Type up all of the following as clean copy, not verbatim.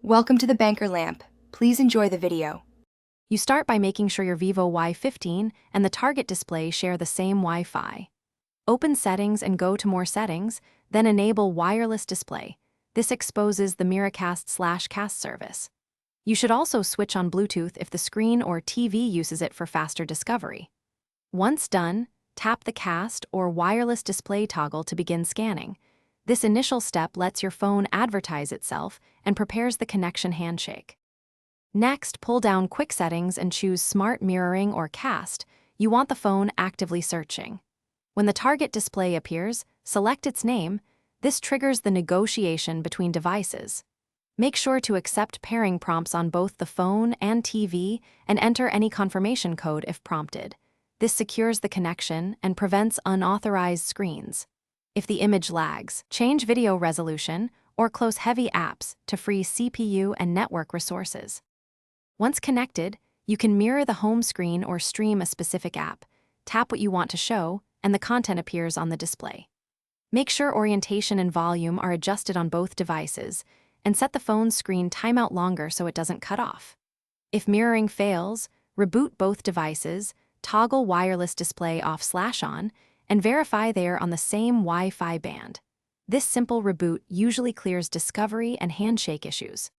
Welcome to the Banker Lamp. Please enjoy the video. You start by making sure your Vivo Y15 and the target display share the same Wi-Fi. Open Settings and go to More Settings, then enable Wireless Display. This exposes the Miracast/Cast service. You should also switch on Bluetooth if the screen or TV uses it for faster discovery. Once done, tap the Cast or Wireless Display toggle to begin scanning. This initial step lets your phone advertise itself and prepares the connection handshake. Next, pull down Quick Settings and choose Smart Mirroring or Cast. You want the phone actively searching. When the target display appears, select its name. This triggers the negotiation between devices. Make sure to accept pairing prompts on both the phone and TV and enter any confirmation code if prompted. This secures the connection and prevents unauthorized screens. If the image lags, change video resolution or close heavy apps to free CPU and network resources. Once connected, you can mirror the home screen or stream a specific app. Tap what you want to show, and the content appears on the display. Make sure orientation and volume are adjusted on both devices, and set the phone's screen timeout longer so it doesn't cut off. If mirroring fails, reboot both devices, toggle wireless display off/on, and verify they are on the same Wi-Fi band. This simple reboot usually clears discovery and handshake issues.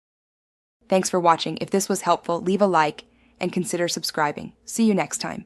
Thanks for watching. If this was helpful, leave a like and consider subscribing. See you next time.